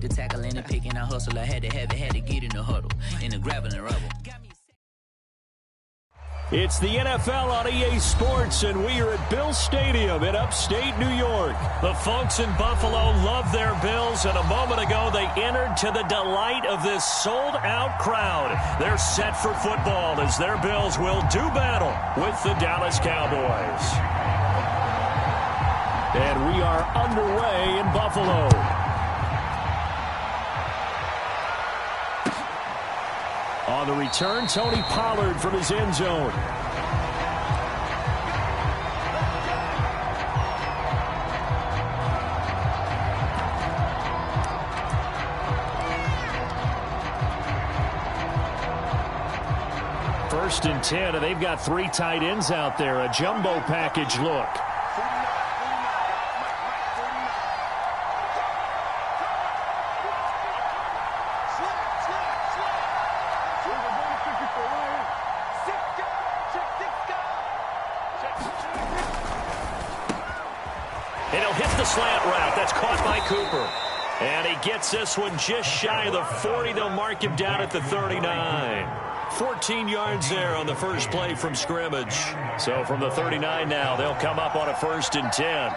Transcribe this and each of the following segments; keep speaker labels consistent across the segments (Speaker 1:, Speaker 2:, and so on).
Speaker 1: the tackle and the pick and I hustle. I had to have it, had to get in the huddle, in the gravel and rubble.
Speaker 2: It's the NFL on EA Sports, and we are at Bill Stadium in upstate New York. The folks in Buffalo love their Bills, and a moment ago they entered to the delight of this sold-out crowd. They're set for football as their Bills will do battle with the Dallas Cowboys. And we are underway in Buffalo. On the return, Tony Pollard from his end zone. First and 10, and they've got 3 tight ends out there. A jumbo package look. Slant route. That's caught by Cooper. And he gets this one just shy of the 40. They'll mark him down at the 39. 14 yards there on the first play from scrimmage. So from the 39 now, they'll come up on a 1st and 10.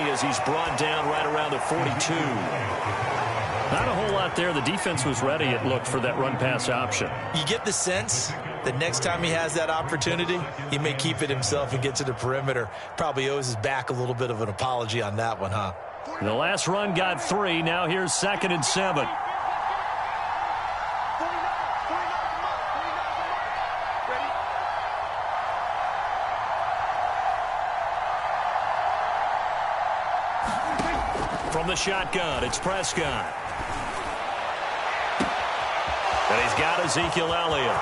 Speaker 2: As he's brought down right around the 42. Not a whole lot there. The defense was ready, it looked, for that run-pass option.
Speaker 3: You get the sense that next time he has that opportunity, he may keep it himself and get to the perimeter. Probably owes his back a little bit of an apology on that one, huh?
Speaker 2: The last run got 3. Now here's 2nd and 7. From the shotgun, it's Prescott. And he's got Ezekiel Elliott.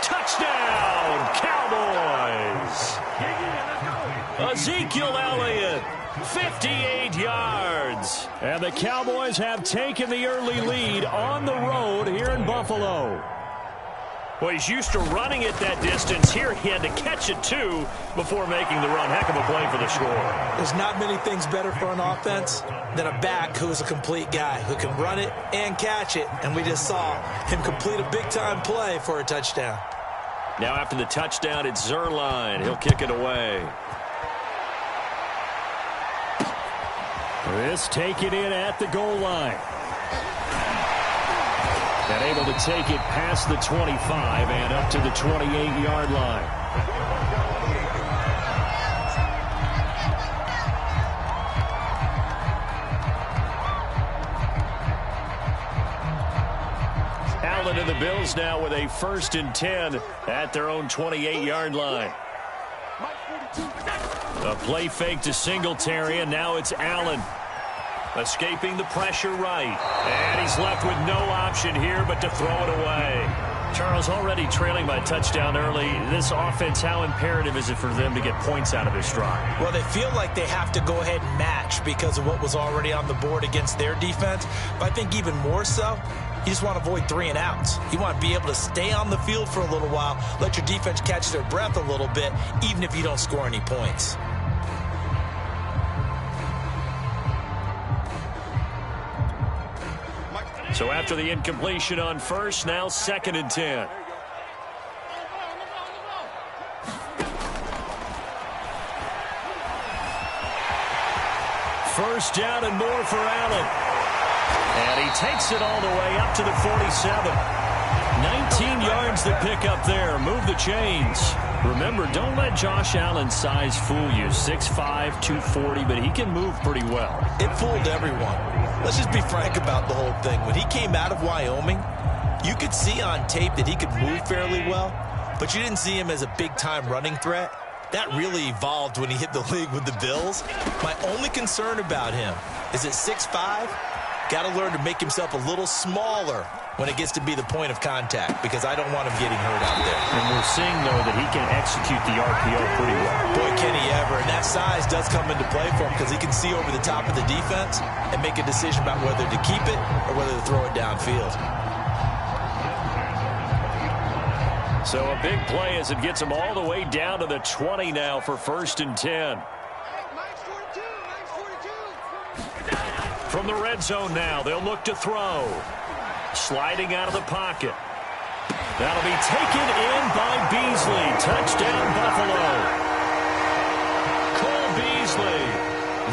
Speaker 2: Touchdown, Cowboys! Ezekiel Elliott, 58 yards. And the Cowboys have taken the early lead on the road here in Buffalo. Well, he's used to running it that distance. Here he had to catch it, too, before making the run. Heck of a play for the score.
Speaker 3: There's not many things better for an offense than a back who is a complete guy, who can run it and catch it. And we just saw him complete a big-time play for a touchdown.
Speaker 2: Now after the touchdown, it's Zuerlein. He'll kick it away. This taken in at the goal line. And able to take it past the 25 and up to the 28-yard line. Allen and the Bills now with a 1st and 10 at their own 28-yard line. A play fake to Singletary, and now it's Allen. Escaping the pressure right. And he's left with no option here but to throw it away. Charles, already trailing by a touchdown early. This offense, how imperative is it for them to get points out of this drive?
Speaker 3: Well, they feel like they have to go ahead and match because of what was already on the board against their defense. But I think even more so, you just want to avoid 3 and outs. You want to be able to stay on the field for a little while, let your defense catch their breath a little bit, even if you don't score any points.
Speaker 2: So after the incompletion on first, now 2nd and 10. First down and more for Allen. And he takes it all the way up to the 47. 19 yards to pick up there. Move the chains. Remember, don't let Josh Allen's size fool you. 6'5", 240, but he can move pretty well.
Speaker 3: It fooled everyone. Let's just be frank about the whole thing. When he came out of Wyoming, you could see on tape that he could move fairly well, but you didn't see him as a big-time running threat. That really evolved when he hit the league with the Bills. My only concern about him is at 6'5", got to learn to make himself a little smaller when it gets to be the point of contact, because I don't want him getting hurt out there.
Speaker 2: And we're seeing, though, that he can execute the RPO pretty well.
Speaker 3: Boy, can he ever. And that size does come into play for him, because he can see over the top of the defense and make a decision about whether to keep it or whether to throw it downfield.
Speaker 2: So a big play as it gets him all the way down to the 20 now for 1st and 10. From the red zone now, they'll look to throw. Sliding out of the pocket. That'll be taken in by Beasley. Touchdown, Buffalo. Cole Beasley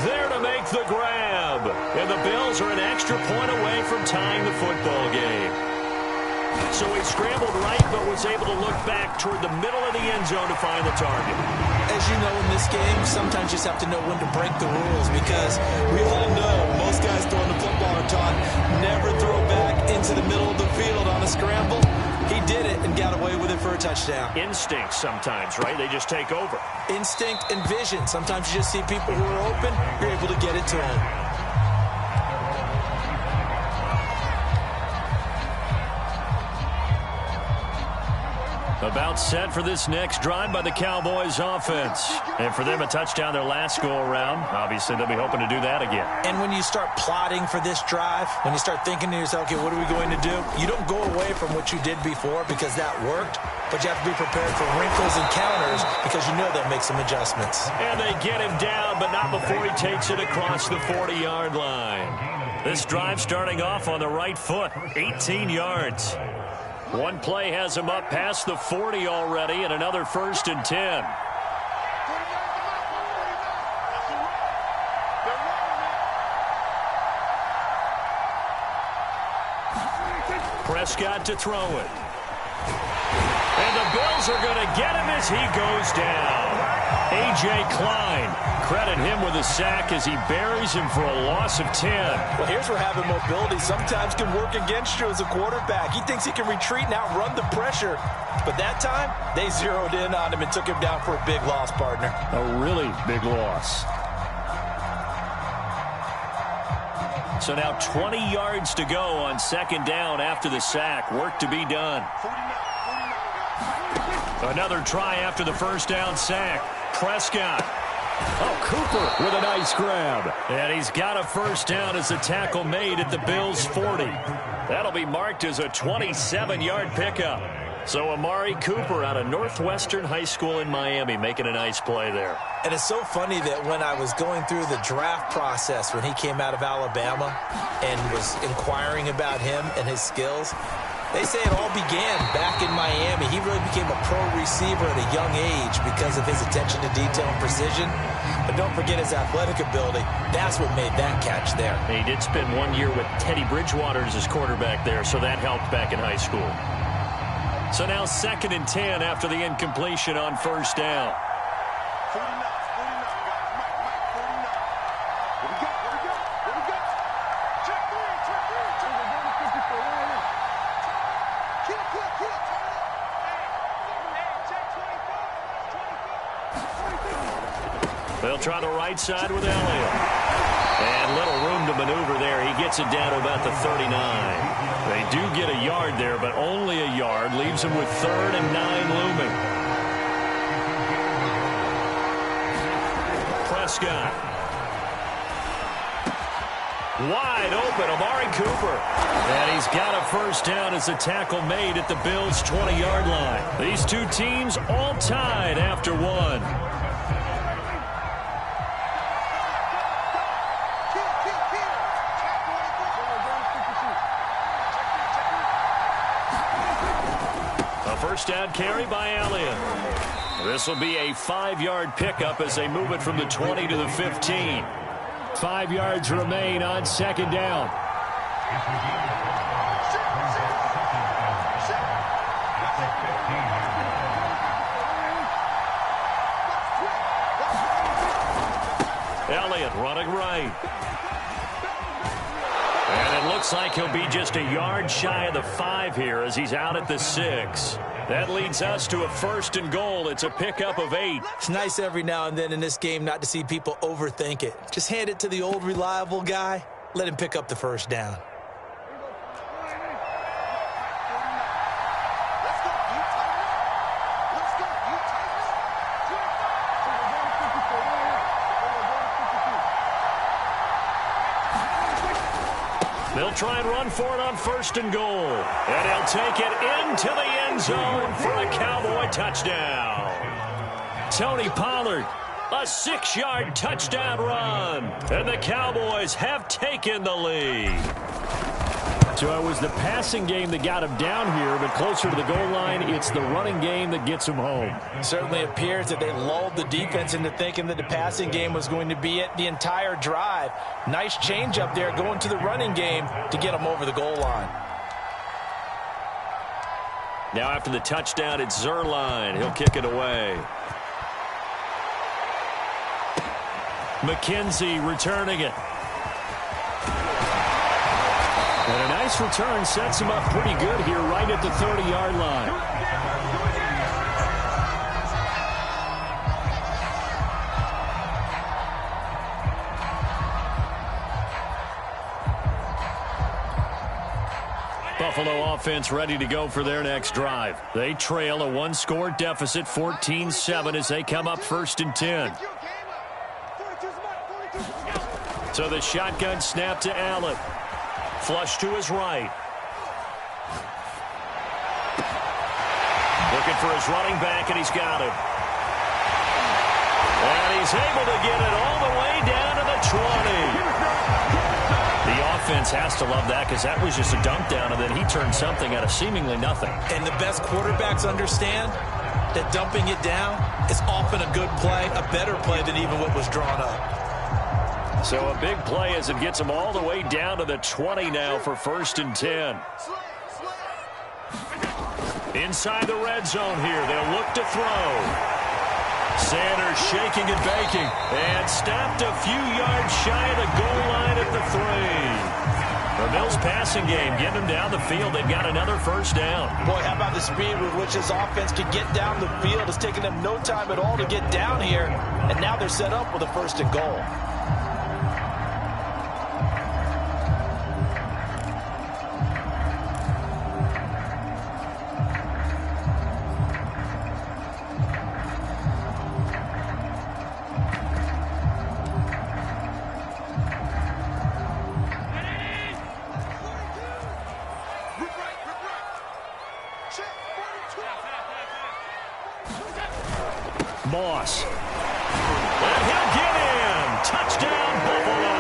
Speaker 2: there to make the grab. And the Bills are an extra point away from tying the football game. So he scrambled right, but was able to look back toward the middle of the end zone to find the target.
Speaker 3: As you know, in this game, sometimes you just have to know when to break the rules, because we all know most guys throwing the football are taught never throw back into the middle of the field on a scramble. He did it and got away with it for a touchdown.
Speaker 2: Instinct sometimes, right? They just take over.
Speaker 3: Instinct and vision. Sometimes you just see people who are open, you're able to get it to them.
Speaker 2: About set for this next drive by the Cowboys offense. And for them, a touchdown their last go-around. Obviously, they'll be hoping to do that again.
Speaker 3: And when you start plotting for this drive, when you start thinking to yourself, okay, what are we going to do? You don't go away from what you did before because that worked, but you have to be prepared for wrinkles and counters because you know they'll make some adjustments.
Speaker 2: And they get him down, but not before he takes it across the 40-yard line. This drive starting off on the right foot, 18 yards. One play has him up past the 40 already, and another 1st and 10. Prescott to throw it. And the Bills are going to get him as he goes down. A.J. Klein, credit him with a sack as he buries him for a loss of 10.
Speaker 3: Well, here's where having mobility sometimes can work against you as a quarterback. He thinks he can retreat and outrun the pressure. But that time, they zeroed in on him and took him down for a big loss, partner.
Speaker 2: A really big loss. So now 20 yards to go on 2nd down after the sack. Work to be done. Another try after the 1st down sack. Prescott. Oh, Cooper with a nice grab. And he's got a 1st down as a tackle made at the Bills' 40. That'll be marked as a 27-yard pickup. So Amari Cooper out of Northwestern High School in Miami making a nice play there.
Speaker 3: And it's so funny that when I was going through the draft process when he came out of Alabama and was inquiring about him and his skills, they say it all began back in Miami. He really became a pro receiver at a young age because of his attention to detail and precision. But don't forget his athletic ability. That's what made that catch there.
Speaker 2: He did spend 1 year with Teddy Bridgewater as his quarterback there, so that helped back in high school. So now 2nd and 10 after the incompletion on 1st down. They'll try the right side with Elliott. And little room to maneuver there. He gets it down to about the 39. They do get a yard there, but only a yard. Leaves him with 3rd and 9 looming. Prescott. Wide open, Amari Cooper. And he's got a 1st down as a tackle made at the Bills' 20-yard line. These two teams all tied after one. First down carry by Elliott. This will be a 5-yard pickup as they move it from the 20 to the 15. 5 yards remain on 2nd down. Elliott running right. And it looks like he'll be just a yard shy of the 5 here as he's out at the 6. That leads us to a 1st and goal. It's a pickup of 8.
Speaker 3: It's nice every now and then in this game not to see people overthink it. Just hand it to the old reliable guy let him pick up the first down.
Speaker 2: They'll try and run for it on 1st and goal. And he'll take it into the end zone for a Cowboy touchdown. Tony Pollard, a 6-yard touchdown run. And the Cowboys have taken the lead. So it was the passing game that got him down here, but closer to the goal line, it's the running game that gets him home.
Speaker 3: Certainly appears that they lulled the defense into thinking that the passing game was going to be it the entire drive. Nice change up there going to the running game to get him over the goal line.
Speaker 2: Now after the touchdown, it's Zuerlein. He'll kick it away. McKenzie returning it. And a nice return sets him up pretty good here right at the 30-yard line. Buffalo offense ready to go for their next drive. They trail a 1-score deficit, 14-7, as they come up 1st and 10. So the shotgun snap to Allen. Flush to his right. Looking for his running back, and he's got him. And he's able to get it all the way down to the 20. The offense has to love that because that was just a dump down, and then he turned something out of seemingly nothing.
Speaker 3: And the best quarterbacks understand that dumping it down is often a good play, a better play than even what was drawn up.
Speaker 2: So a big play as it gets them all the way down to the 20 now for 1st and 10. Inside the red zone here, they'll look to throw. Sanders shaking and baking and stopped a few yards shy of the goal line at the 3. The Bills passing game getting them down the field. They've got another first down.
Speaker 3: Boy, how about the speed with which this offense can get down the field? It's taken them no time at all to get down here, and now they're set up with a 1st and goal.
Speaker 2: Moss. And he'll get in. Touchdown, Buffalo.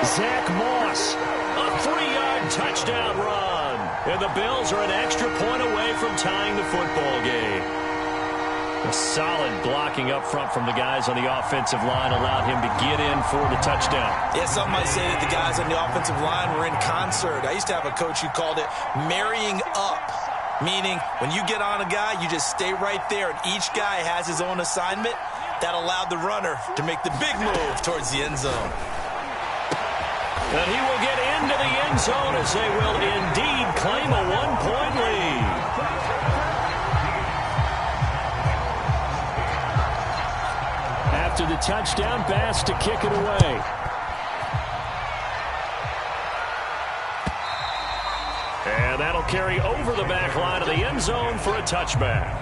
Speaker 2: Zach Moss. A 3-yard touchdown run. And the Bills are an extra point away from tying the football game. A solid blocking up front from the guys on the offensive line allowed him to get in for the touchdown.
Speaker 3: Yeah, some might say that the guys on the offensive line were in concert. I used to have a coach who called it marrying up. Meaning, when you get on a guy, you just stay right there, and each guy has his own assignment. That allowed the runner to make the big move towards the end zone.
Speaker 2: And he will get into the end zone as they will indeed claim a 1-point lead. After the touchdown pass to kick it away. And that'll carry over the back line of the end zone for a touchback.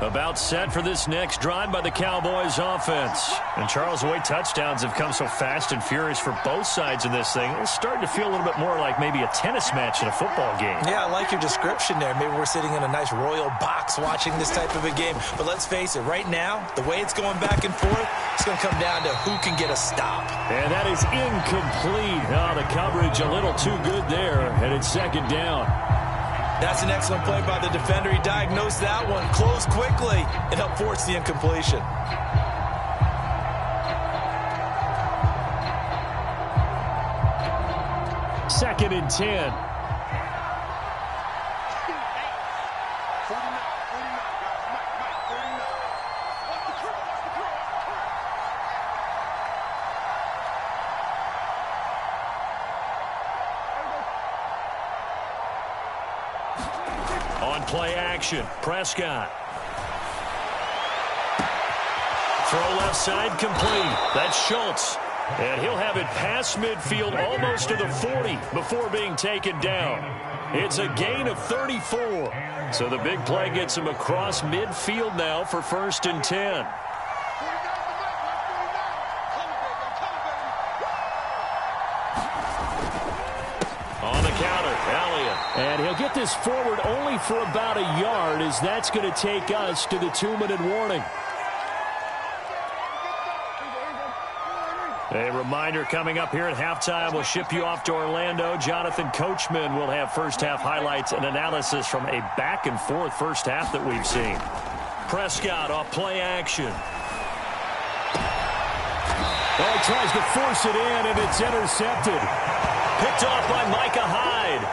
Speaker 2: About set for this next drive by the Cowboys offense. And Charles, the way touchdowns have come so fast and furious for both sides of this thing, it's starting to feel a little bit more like maybe a tennis match in a football game.
Speaker 3: Yeah, I like your description there. Maybe we're sitting in a nice royal box watching this type of a game. But let's face it, right now, the way it's going back and forth, it's going to come down to who can get a stop.
Speaker 2: And that is incomplete. Oh, the coverage a little too good there, and it's 2nd down.
Speaker 3: That's an excellent play by the defender. He diagnosed that one, closed quickly, and helped force the incompletion.
Speaker 2: Second and 10. play action. Prescott. Throw left side complete. That's Schultz. And he'll have it past midfield almost to the 40 before being taken down. It's a gain of 34. So the big play gets him across midfield now for 1st and 10. On the counter, Elliott.
Speaker 4: And he'll get this forward only for about a yard, as that's going to take us to the 2-minute warning.
Speaker 2: A reminder coming up here at halftime. We'll ship you off to Orlando. Jonathan Coachman will have first-half highlights and analysis from a back-and-forth first half that we've seen. Prescott off play action.
Speaker 4: Oh, he tries to force it in, and it's intercepted.
Speaker 2: Picked off by Micah Hyde.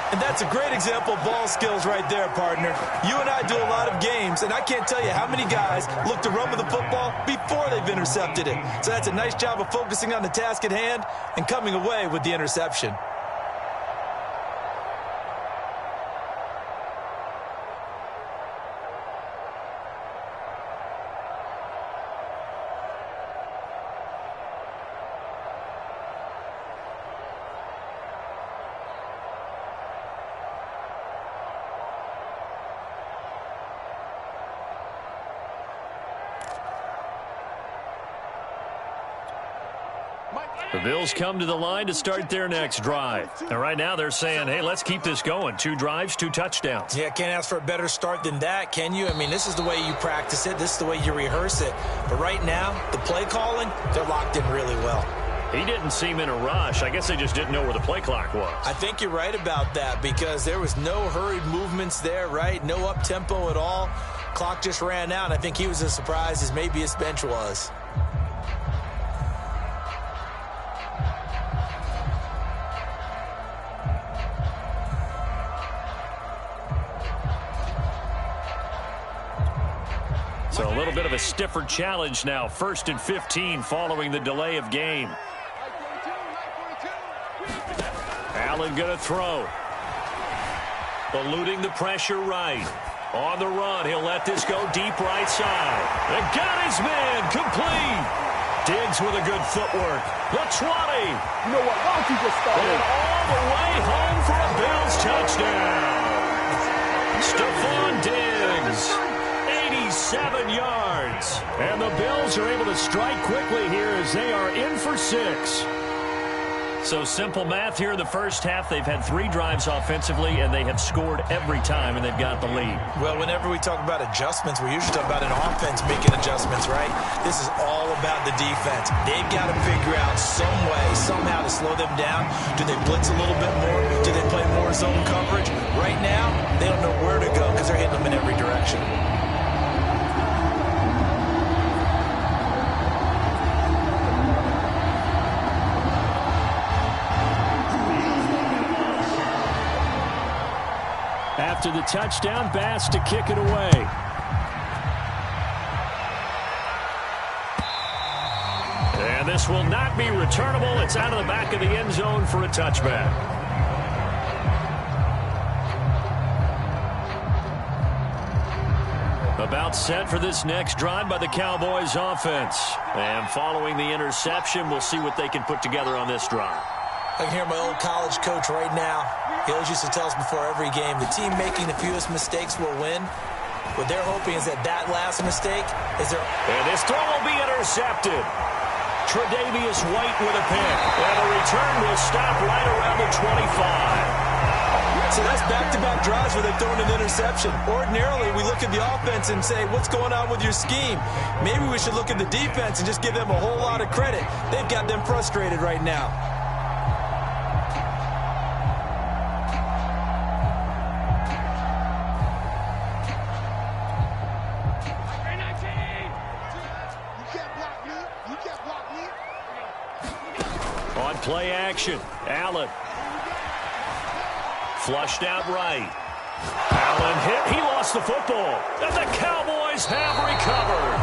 Speaker 3: And that's a great example of ball skills right there, partner. You and I do a lot of games, and I can't tell you how many guys look to run with the football before they've intercepted it. So that's a nice job of focusing on the task at hand and coming away with the interception.
Speaker 2: The Bills come to the line to start their next drive. And right now they're saying, hey, let's keep this going. 2 drives, 2 touchdowns.
Speaker 3: Yeah, can't ask for a better start than that, can you? I mean, this is the way you practice it. This is the way you rehearse it. But right now, the play calling, they're locked in really well.
Speaker 2: He didn't seem in a rush. I guess they just didn't know where the play clock was.
Speaker 3: I think you're right about that because there was no hurried movements there, right? No up-tempo at all. Clock just ran out. I think he was as surprised as maybe his bench was.
Speaker 2: So a little bit of a stiffer challenge now. 1st and 15 following the delay of game. Allen going to throw. Eluding the pressure right. On the run, he'll let this go deep right side. And got his man complete. Diggs with a good footwork. The 20.
Speaker 5: You know what? Why don't you just start
Speaker 2: And all the way home for a Bills touchdown. Stephon Diggs. 87 yards. And the Bills are able to strike quickly here as they are in for 6. So simple math here in the first half. They've had 3 drives offensively, and they have scored every time, and they've got the lead.
Speaker 3: Well, whenever we talk about adjustments, we usually talk about an offense making adjustments, right? This is all about the defense. They've got to figure out some way, somehow to slow them down. Do they blitz a little bit more? Do they play more zone coverage? Right now, they don't know where to go because they're hitting them in every direction.
Speaker 4: After the touchdown, Bass to kick it away.
Speaker 2: And this will not be returnable. It's out of the back of the end zone for a touchback. About set for this next drive by the Cowboys offense. And following the interception, we'll see what they can put together on this drive.
Speaker 3: I can hear my old college coach right now. He always used to tell us before every game, the team making the fewest mistakes will win. What they're hoping is that last mistake is their...
Speaker 2: And this throw will be intercepted. Tre'Davious White with a pick. And the return will stop right around the 25.
Speaker 3: So that's back-to-back drives where they've thrown an interception. Ordinarily, we look at the offense and say, what's going on with your scheme? Maybe we should look at the defense and just give them a whole lot of credit. They've got them frustrated right now.
Speaker 2: On play action, Allen. Flushed out right. Allen hit. He lost the football. And the Cowboys have recovered.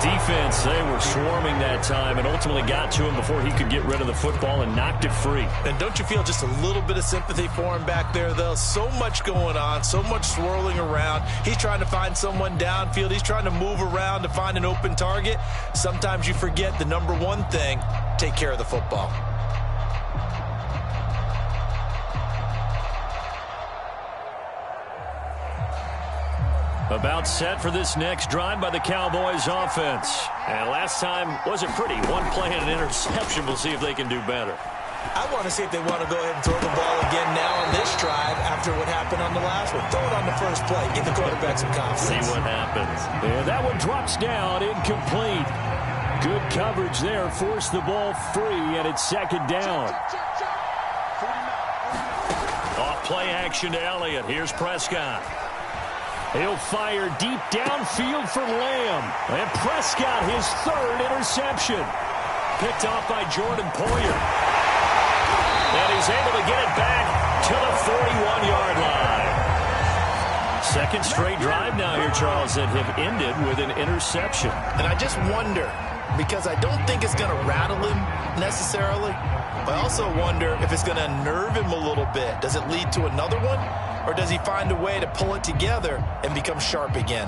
Speaker 2: defense, they were swarming that time and ultimately got to him before he could get rid of the football and knocked it free.
Speaker 3: And don't you feel just a little bit of sympathy for him back there, though? So much going on, so much swirling around. He's trying to find someone downfield. He's trying to move around to find an open target. Sometimes you forget the number one thing, take care of the football.
Speaker 2: About set for this next drive by the Cowboys offense. And last time wasn't pretty. One play and an interception. We'll see if they can do better.
Speaker 3: I want to see if they want to go ahead and throw the ball again now on this drive after what happened on the last one. Throw it on the first play. Give the quarterback some confidence.
Speaker 2: See what happens.
Speaker 4: And that one drops down, incomplete. Good coverage there. Forced the ball free, and it's second down.
Speaker 2: Off play action to Elliott. Here's Prescott.
Speaker 4: He'll fire deep downfield for Lamb. And Prescott, his third interception. Picked off by Jordan Poyer.
Speaker 2: And he's able to get it back to the 41-yard line. Second straight drive now here, Charles, that have ended with an interception.
Speaker 3: And I just wonder, because I don't think it's going to rattle him necessarily, but I also wonder if it's going to unnerve him a little bit. Does it lead to another one? Or does he find a way to pull it together and become sharp again?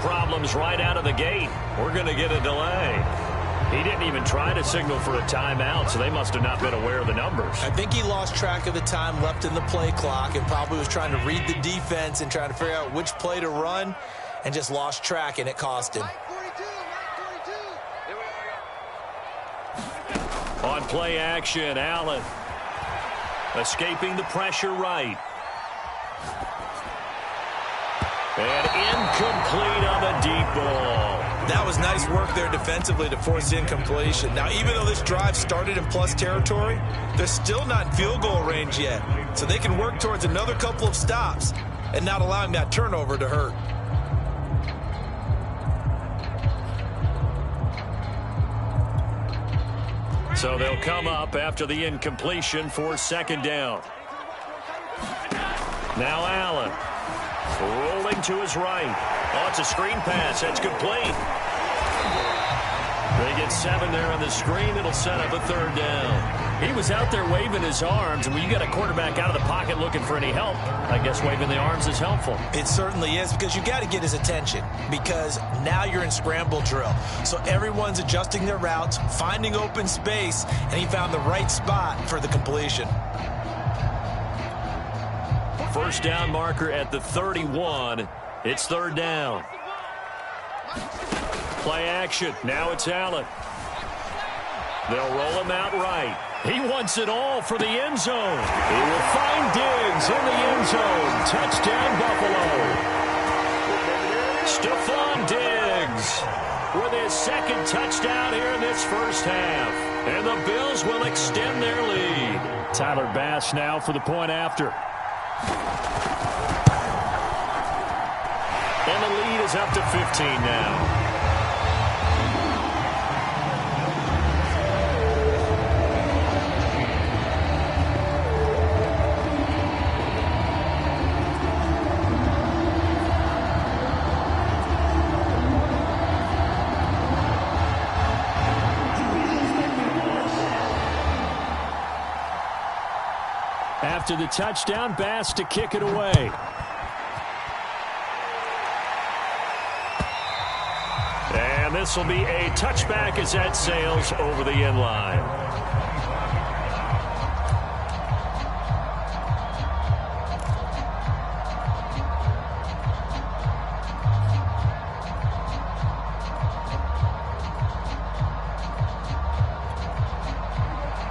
Speaker 2: Problems right out of the gate. We're going to get a delay. He didn't even try to signal for a timeout, so they must have not been aware of the numbers.
Speaker 3: I think he lost track of the time left in the play clock and probably was trying to read the defense and trying to figure out which play to run and just lost track, and it cost him.
Speaker 2: On play action, Allen escaping the pressure right. And incomplete on the deep ball.
Speaker 3: That was nice work there defensively to force incompletion. Now, even though this drive started in plus territory, they're still not in field goal range yet. So they can work towards another couple of stops and not allowing that turnover to hurt.
Speaker 2: So they'll come up after the incompletion for second down. Now Allen. Rolling to his right. Oh, it's a screen pass. That's complete. They get 7 there on the screen. It'll set up a third down.
Speaker 4: He was out there waving his arms, and when you got a quarterback out of the pocket looking for any help, I guess waving the arms is helpful.
Speaker 3: It certainly is, because you got to get his attention, because now you're in scramble drill. So everyone's adjusting their routes, finding open space, and he found the right spot for the completion.
Speaker 2: First down marker at the 31. It's third down. Play action. Now it's Allen. They'll roll him out right.
Speaker 4: He wants it all for the end zone. He will find Diggs in the end zone. Touchdown, Buffalo.
Speaker 2: Stephon Diggs with his second touchdown here in this first half. And the Bills will extend their lead.
Speaker 4: Tyler Bass now for the point after.
Speaker 2: And the lead is up to 15 now.
Speaker 4: After the touchdown, Bass to kick it away.
Speaker 2: And this will be a touchback as that sails over the end line.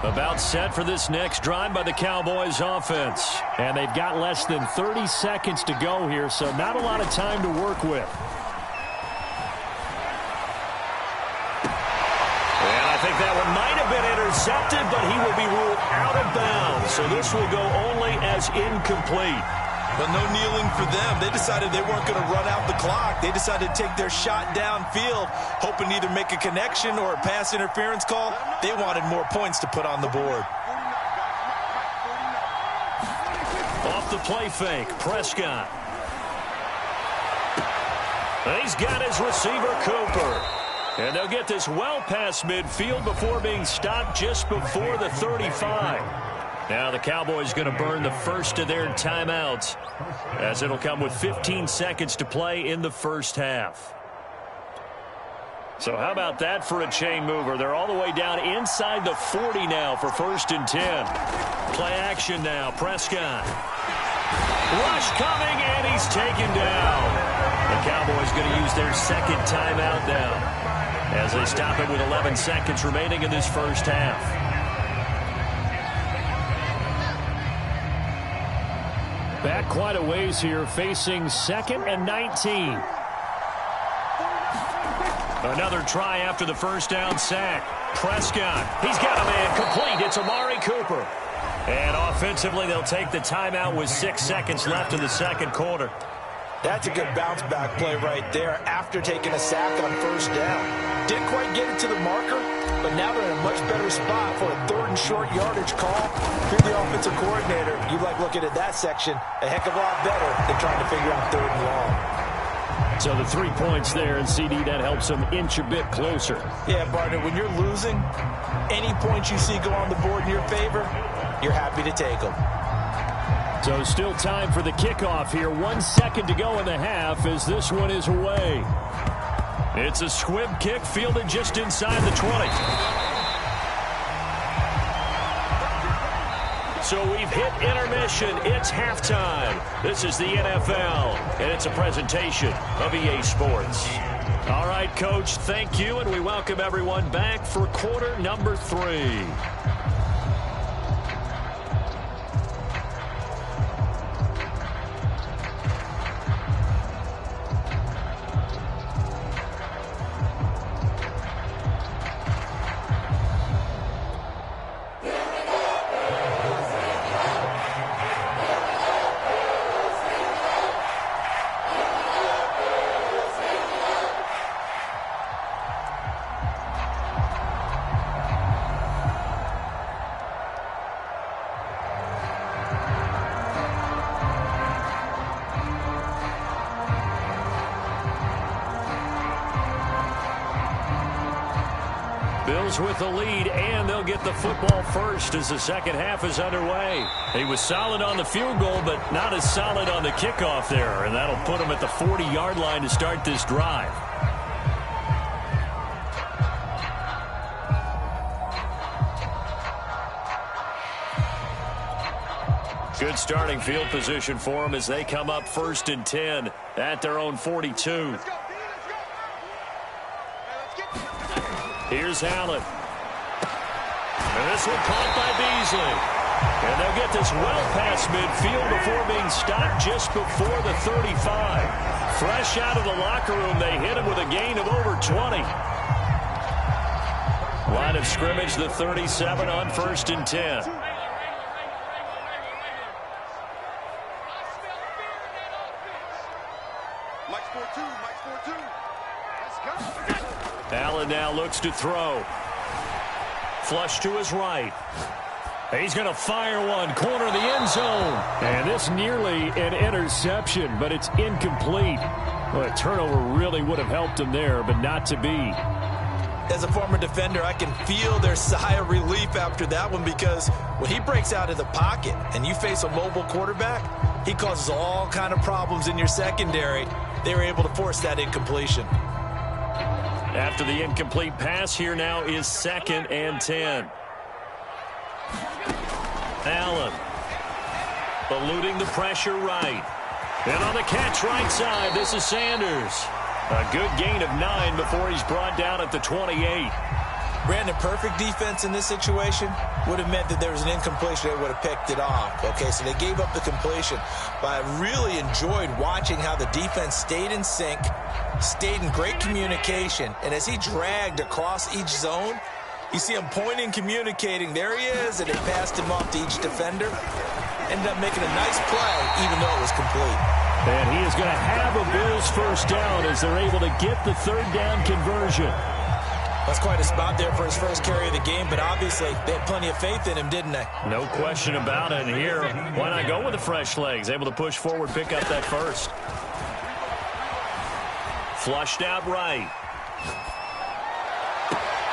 Speaker 2: About set for this next drive by the Cowboys offense.
Speaker 4: And they've got less than 30 seconds to go here, so not a lot of time to work with.
Speaker 2: intercepted, but he will be ruled out of bounds. So this will go only as incomplete.
Speaker 3: But no kneeling for them. They decided they weren't going to run out the clock. They decided to take their shot downfield, hoping to either make a connection or a pass interference call. They wanted more points to put on the board.
Speaker 2: Off the play fake, Prescott. He's got his receiver, Cooper. And they'll get this well past midfield before being stopped just before the 35. Now the Cowboys going to burn the first of their timeouts, as it'll come with 15 seconds to play in the first half. So how about that for a chain mover? They're all the way down inside the 40 now for 1st and 10. Play action now. Prescott. Rush coming, and he's taken down. The Cowboys going to use their second timeout now, as they stop it with 11 seconds remaining in this first half. Back quite a ways here, facing 2nd and 19. Another try after the first down sack. Prescott, he's got a man complete. It's Amari Cooper. And offensively, they'll take the timeout with 6 seconds left in the second quarter.
Speaker 3: That's a good bounce-back play right there after taking a sack on 1st down. Didn't quite get it to the marker, but now they're in a much better spot for a 3rd and short yardage call. If you're the offensive coordinator, you like looking at that section a heck of a lot better than trying to figure out 3rd and long.
Speaker 2: So the 3 points there, and CD, that helps them inch a bit closer.
Speaker 3: Yeah, partner, when you're losing, any points you see go on the board in your favor, you're happy to take them.
Speaker 2: So still time for the kickoff here. 1 second to go in the half as this one is away. It's a squib kick fielded just inside the 20. So we've hit intermission. It's halftime. This is the NFL, and it's a presentation of EA Sports. All right, Coach, thank you, and we welcome everyone back for quarter number 3. Bills with the lead, and they'll get the football first as the second half is underway. He was solid on the field goal, but not as solid on the kickoff there, and that'll put him at the 40-yard line to start this drive. Good starting field position for them as they come up 1st and 10 at their own 42. Here's Allen. And this one caught by Beasley. And they'll get this well past midfield before being stopped just before the 35. Fresh out of the locker room, they hit him with a gain of over 20. Line of scrimmage, the 37 on 1st and 10. Allen now looks to throw. Flush to his right. He's going to fire one, corner of the end zone. And this nearly an interception, but it's incomplete. Well, a turnover really would have helped him there, but not to be.
Speaker 3: As a former defender, I can feel their sigh of relief after that one, because when he breaks out of the pocket and you face a mobile quarterback, he causes all kind of problems in your secondary. They were able to force that incompletion.
Speaker 2: After the incomplete pass, here now is 2nd and 10. Allen eluding the pressure right. And on the catch right side, this is Sanders. A good gain of 9 before he's brought down at the 28.
Speaker 3: Brandon, perfect defense in this situation would have meant that there was an incompletion. They would have picked it off. Okay, so they gave up the completion. But I really enjoyed watching how the defense stayed in sync, stayed in great communication, and as he dragged across each zone, You see him pointing, communicating. There he is, and they passed him off to each defender. Ended up making a nice play, even though it was complete.
Speaker 2: And he is going to have a Bills first down as they're able to get the third down conversion.
Speaker 3: That's quite a spot there for his first carry of the game, but obviously they had plenty of faith in him, didn't they?
Speaker 2: No question about it. And here, why not go with the fresh legs? Able to push forward, pick up that first. Flushed out right.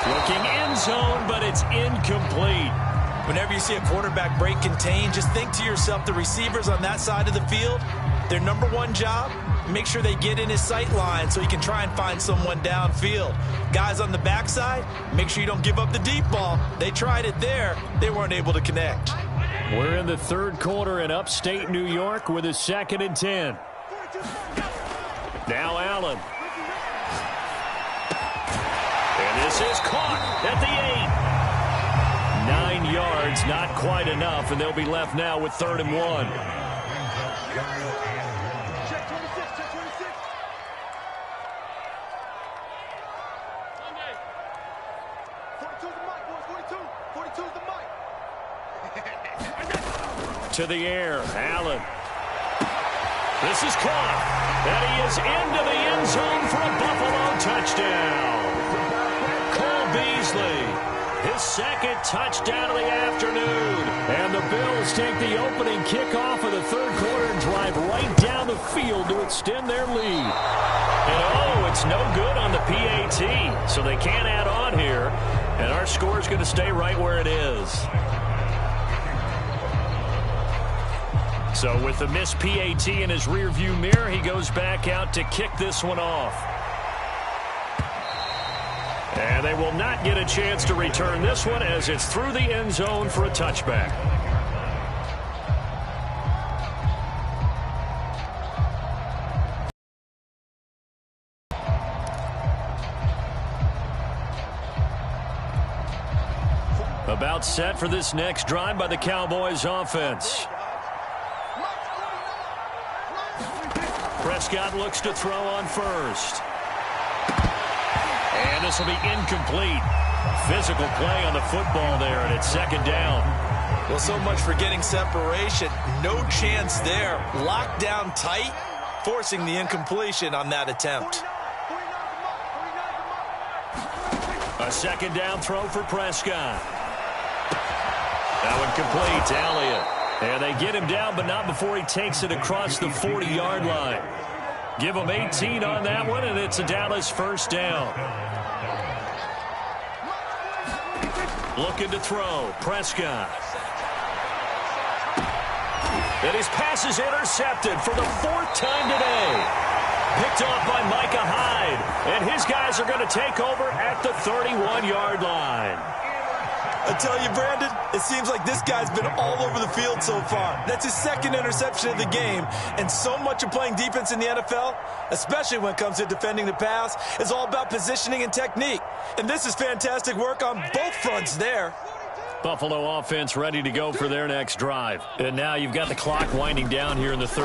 Speaker 2: Looking end zone, but it's incomplete.
Speaker 3: Whenever you see a quarterback break contain, just think to yourself, the receivers on that side of the field, their number one job, make sure they get in his sight line so he can try and find someone downfield. Guys on the backside, make sure you don't give up the deep ball. They tried it there. They weren't able to connect.
Speaker 2: We're in the third quarter in upstate New York with a 2nd and 10. Now Allen. And this is caught at the 8. 9 yards, not quite enough, and they'll be left now with 3rd and 1. To the air, Allen. This is caught, and he is into the end zone for a Buffalo touchdown. Cole Beasley, his 2nd touchdown of the afternoon. And the Bills take the opening kickoff of the third quarter and drive right down the field to extend their lead. And it's no good on the PAT, so they can't add on here. And our score is going to stay right where it is. So with the missed PAT in his rearview mirror, he goes back out to kick this one off. And they will not get a chance to return this one as it's through the end zone for a touchback. About set for this next drive by the Cowboys offense. Prescott looks to throw on first. And this will be incomplete. Physical play on the football there, and it's 2nd down.
Speaker 3: Well, so much for getting separation. No chance there. Locked down tight, forcing the incompletion on that attempt.
Speaker 2: A 2nd down throw for Prescott. That one complete to Elliott. And they get him down, but not before he takes it across the 40-yard line. Give him 18 on that one, and it's a Dallas first down. Looking to throw. Prescott. And his pass is intercepted for the 4th time today. Picked off by Micah Hyde. And his guys are going to take over at the 31-yard line.
Speaker 3: I tell you, Brandon, it seems like this guy's been all over the field so far. That's his 2nd interception of the game. And so much of playing defense in the NFL, especially when it comes to defending the pass, is all about positioning and technique. And this is fantastic work on both fronts there.
Speaker 2: Buffalo offense ready to go for their next drive. And now you've got the clock winding down here in the third.